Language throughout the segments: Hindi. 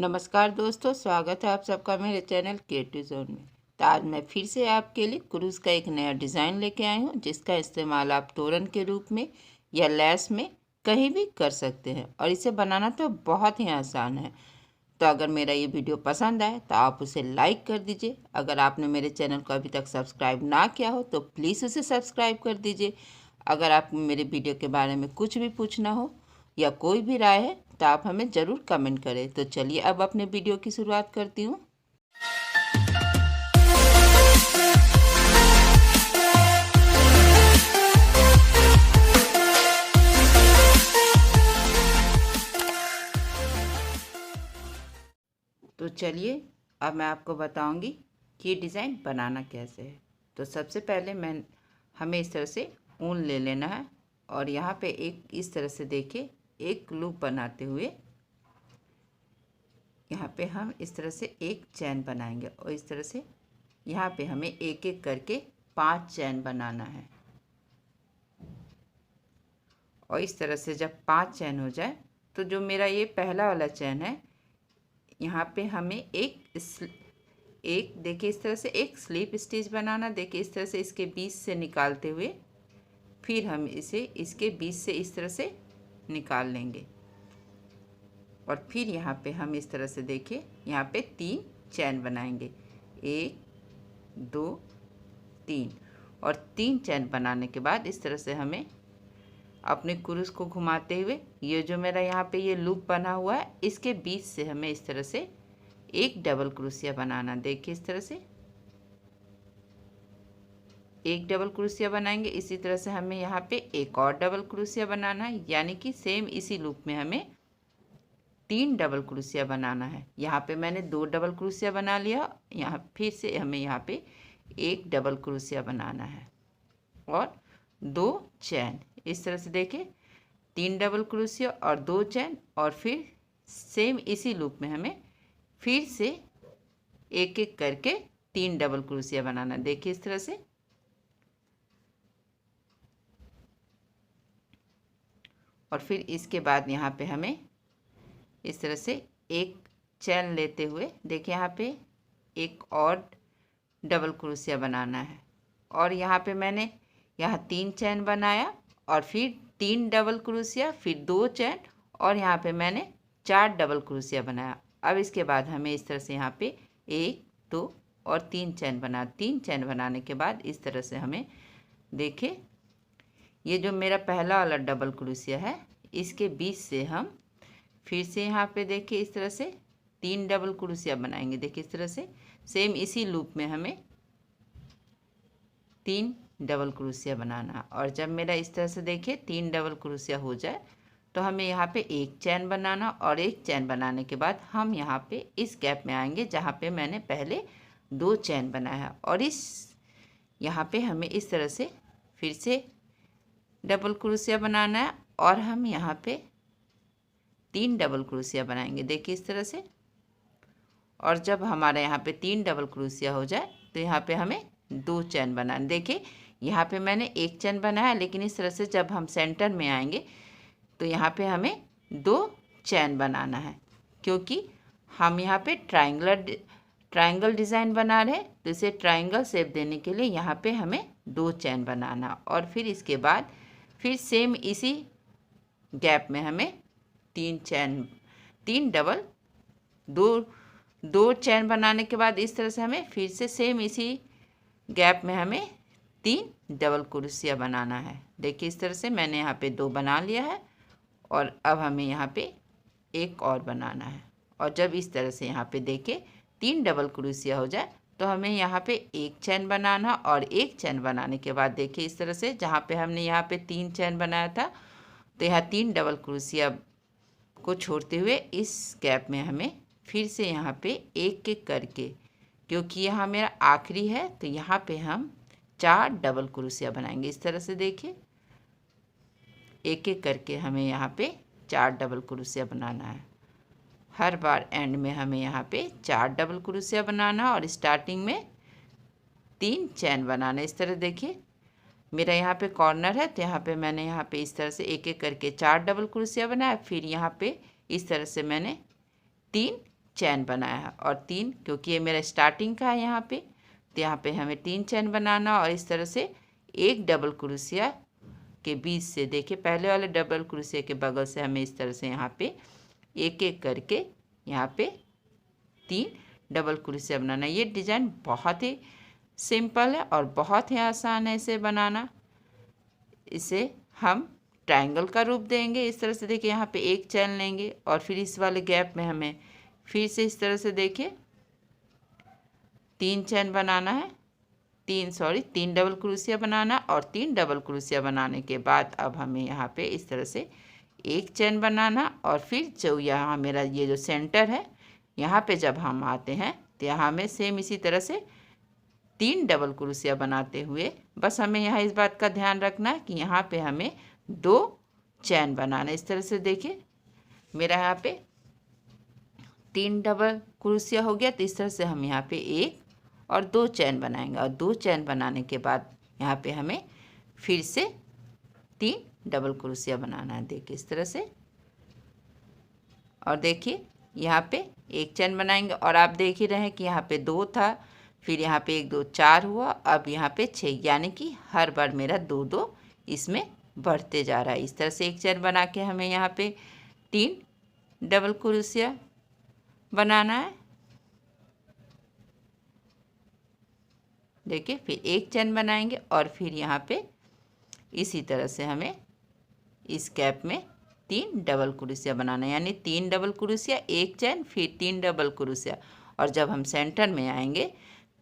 नमस्कार दोस्तों, स्वागत है आप सबका मेरे चैनल क्रिएटिव जोन में। तो आज मैं फिर से आपके लिए क्रूज़ का एक नया डिज़ाइन लेके आई हूँ, जिसका इस्तेमाल आप तोरण के रूप में या लैस में कहीं भी कर सकते हैं और इसे बनाना तो बहुत ही आसान है। तो अगर मेरा ये वीडियो पसंद आए तो आप उसे लाइक कर दीजिए। अगर आपने मेरे चैनल को अभी तक सब्सक्राइब ना किया हो तो प्लीज़ उसे सब्सक्राइब कर दीजिए। अगर आपको मेरे वीडियो के बारे में कुछ भी पूछना हो या कोई भी राय है तो आप हमें ज़रूर कमेंट करें। तो चलिए अब अपने वीडियो की शुरुआत करती हूँ। तो चलिए अब मैं आपको बताऊंगी कि ये डिज़ाइन बनाना कैसे है। तो सबसे पहले हमें इस तरह से ऊन ले लेना है और यहाँ पे एक इस तरह से देखिए एक लूप बनाते हुए यहाँ पे हम इस तरह से एक चैन बनाएंगे और इस तरह से यहाँ पे हमें एक एक करके 5 चैन बनाना है। और इस तरह से जब 5 चैन हो जाए तो जो मेरा ये पहला वाला चैन है यहाँ पे हमें एक देखिए इस तरह से एक स्लिप स्टिच बनाना। देखिए इस तरह से इसके बीच से निकालते हुए फिर हम इसे इसके बीच से इस तरह से निकाल लेंगे और फिर यहाँ पे हम इस तरह से देखिए यहाँ पे 3 चैन बनाएंगे, 1 2 3। और 3 चैन बनाने के बाद इस तरह से हमें अपने क्रूस को घुमाते हुए ये जो मेरा यहाँ पे ये लूप बना हुआ है इसके बीच से हमें इस तरह से एक डबल क्रोशिया बनाना। देखिए इस तरह से एक डबल क्रोशिया बनाएंगे। इसी तरह से हमें यहाँ पे एक और डबल क्रोशिया बनाना है, यानी कि सेम इसी लूप में हमें 3 डबल क्रोशिया बनाना है। यहाँ पे मैंने 2 डबल क्रोशिया बना लिया। यहाँ फिर से हमें यहाँ पे एक डबल क्रोशिया बनाना है और 2 चैन। इस तरह से देखिए 3 डबल क्रोशिया और 2 चैन और फिर सेम इसी लूप में हमें फिर से एक एक करके 3 डबल क्रोशिया बनाना। देखिए इस तरह से और फिर इसके बाद यहाँ पे हमें इस तरह से एक चैन लेते हुए देखिए यहाँ पे एक और डबल क्रोशिया बनाना है। और यहाँ पे मैंने यहाँ 3 चैन बनाया और फिर 3 डबल क्रोशिया, फिर 2 चैन और यहाँ पे मैंने 4 डबल क्रोशिया बनाया। अब इसके बाद हमें इस तरह से यहाँ पे 1 2 और 3 चैन बना। 3 चैन बनाने के बाद इस तरह से हमें देखिए ये जो मेरा पहला वाला डबल क्रोशिया है इसके बीच से हम फिर से यहाँ पे देखिए इस तरह से 3 डबल क्रोशिया बनाएंगे। देखिए इस तरह से सेम इसी लूप में हमें 3 डबल क्रोशिया बनाना। और जब मेरा इस तरह से देखिए 3 डबल क्रोशिया हो जाए तो हमें यहाँ पे एक चैन बनाना और एक चैन बनाने के बाद हम यहाँ पे इस गैप में आएंगे जहाँ पे मैंने पहले 2 चैन बनाया है और इस यहाँ पे हमें इस तरह से फिर से डबल क्रोशिया बनाना है और हम यहाँ पे 3 डबल क्रोशिया बनाएंगे। देखिए इस तरह से। और जब हमारा यहाँ पे 3 डबल क्रोशिया हो जाए तो यहाँ पे हमें 2 चैन बनाना। देखिए यहाँ पे मैंने एक चैन बनाया, लेकिन इस तरह से जब हम सेंटर में आएंगे तो यहाँ पे हमें 2 चैन बनाना है, क्योंकि हम यहाँ पे ट्रायंगल डिज़ाइन बना रहे हैं। तो इसे ट्रायंगल शेप देने के लिए यहाँ पे हमें 2 चैन बनाना और फिर इसके बाद फिर सेम इसी गैप में हमें 3 डबल 2 चैन बनाने के बाद इस तरह से हमें फिर से सेम इसी गैप में हमें 3 डबल क्रोशिया बनाना है। देखिए इस तरह से मैंने यहाँ पे 2 बना लिया है और अब हमें यहाँ पे एक और बनाना है। और जब इस तरह से यहाँ पे देखिए 3 डबल क्रोशिया हो जाए तो हमें यहाँ पे एक चैन बनाना और एक चैन बनाने के बाद देखिए इस तरह से जहाँ पे हमने यहाँ पे 3 चैन बनाया था तो यहाँ 3 डबल क्रोशिया को छोड़ते हुए इस गैप में हमें फिर से यहाँ पे एक एक करके, क्योंकि यहाँ मेरा आखिरी है तो यहाँ पे हम 4 डबल क्रोशिया बनाएंगे। इस तरह से देखिए एक एक करके हमें यहाँ पे 4 डबल क्रोशिया बनाना है। हर बार एंड में हमें यहाँ पे 4 डबल क्रोशिया बनाना और स्टार्टिंग में 3 चैन बनाना। इस तरह देखिए मेरा यहाँ पे कॉर्नर है तो यहाँ पे मैंने यहाँ पे इस तरह से एक एक करके 4 डबल क्रोशिया बनाया, फिर यहाँ पे इस तरह से मैंने 3 चैन बनाया है और 3, क्योंकि ये मेरा स्टार्टिंग का है यहाँ पे, तो यहाँ पे हमें 3 चैन बनाना और इस तरह से एक डबल क्रोशिया के बीच से, देखिए पहले वाले डबल क्रोशिया के बगल से हमें इस तरह से यहाँ पे एक एक करके यहाँ पे 3 डबल क्रोशिया बनाना। ये डिज़ाइन बहुत ही सिंपल है और बहुत ही आसान है इसे बनाना। इसे हम ट्रायंगल का रूप देंगे इस तरह से। देखिए यहाँ पे एक चैन लेंगे और फिर इस वाले गैप में हमें फिर से इस तरह से देखिए 3 चैन बनाना है, 3 डबल क्रोशिया बनाना और 3 डबल क्रोशिया बनाने के बाद अब हमें यहाँ पे इस तरह से एक चैन बनाना और फिर जो यहाँ मेरा ये जो सेंटर है यहाँ पे जब हम आते हैं तो यहाँ हमें सेम इसी तरह से 3 डबल क्रोशिया बनाते हुए, बस हमें यहाँ इस बात का ध्यान रखना है कि यहाँ पे हमें 2 चैन बनाना। इस तरह से देखिए मेरा यहाँ पे 3 डबल क्रोशिया हो गया, तो इस तरह से हम यहाँ पे 1 और 2 चैन बनाएंगे और 2 चैन बनाने के बाद यहाँ पे हमें फिर से 3 डबल क्रोशिया बनाना है। देखिए इस तरह से, और देखिए यहाँ पे एक चैन बनाएंगे और आप देख ही रहे हैं कि यहाँ पे 2 था, फिर यहाँ पे 1 2 4 हुआ, अब यहाँ पे 6, यानी कि हर बार मेरा 2 2 इसमें बढ़ते जा रहा है। इस तरह से एक चैन बना के हमें यहाँ पे 3 डबल क्रोशिया बनाना है। देखिए फिर एक चैन बनाएंगे और फिर यहाँ पे इसी तरह से हमें इस गैप में 3 डबल क्रोशिया बनाना है, यानी 3 डबल क्रोशिया, एक चैन, फिर 3 डबल क्रोशिया, और जब हम सेंटर में आएंगे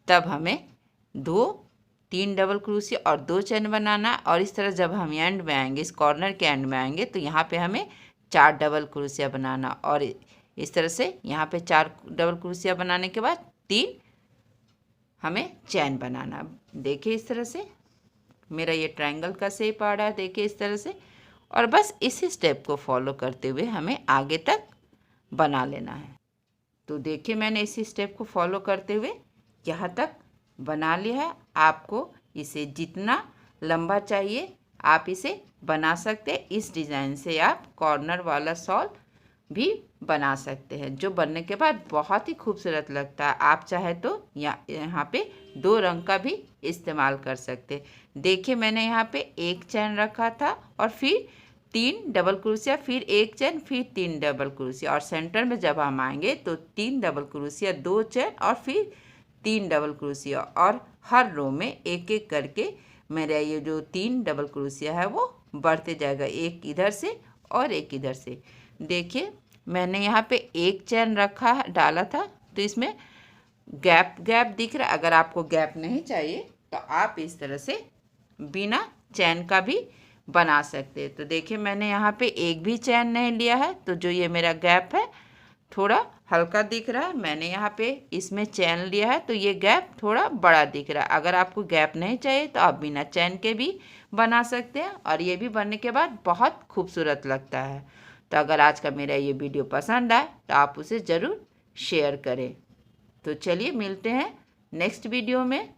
तब हमें 3 डबल क्रोशिया और 2 चैन बनाना। और इस तरह जब हम एंड में आएंगे, इस कॉर्नर के एंड में आएंगे, तो यहाँ पे हमें 4 डबल क्रोशिया बनाना और इस तरह से यहाँ पे 4 डबल क्रोशिया बनाने के बाद 3 हमें चैन बनाना। देखिए इस तरह से मेरा ये ट्रायंगल का शेप आ रहा है, देखिए इस तरह से, और बस इसी स्टेप को फॉलो करते हुए हमें आगे तक बना लेना है। तो देखिए मैंने इसी स्टेप को फॉलो करते हुए यहाँ तक बना लिया है। आपको इसे जितना लंबा चाहिए आप इसे बना सकते हैं। इस डिज़ाइन से आप कॉर्नर वाला शॉल भी बना सकते हैं, जो बनने के बाद बहुत ही खूबसूरत लगता है। आप चाहे तो यहाँ पे 2 रंग का भी इस्तेमाल कर सकते हैं। देखिए मैंने यहाँ पे एक चैन रखा था और फिर 3 डबल क्रोशिया, फिर एक चैन, फिर 3 डबल क्रोशिया, और सेंटर में जब हम आएंगे तो 3 डबल क्रोशिया, 2 चैन और फिर 3 डबल क्रोशिया, और हर रो में एक एक करके मेरा ये जो 3 डबल क्रोशिया है वो बढ़ते जाएगा, एक इधर से और एक इधर से। देखिए मैंने यहाँ पे एक चैन रखा डाला था, तो इसमें गैप दिख रहा है। अगर आपको गैप नहीं चाहिए तो आप इस तरह से बिना चैन का भी बना सकते हैं। तो देखिए मैंने यहाँ पे एक भी चैन नहीं लिया है, तो जो ये मेरा गैप है थोड़ा हल्का दिख रहा है। मैंने यहाँ पे इसमें चैन लिया है तो ये गैप थोड़ा बड़ा दिख रहा है। अगर आपको गैप नहीं चाहिए तो आप बिना चैन के भी बना सकते हैं, और ये भी बनने के बाद बहुत खूबसूरत लगता है। तो अगर आज का मेरा ये वीडियो पसंद आए तो आप उसे ज़रूर शेयर करें। तो चलिए मिलते हैं नेक्स्ट वीडियो में।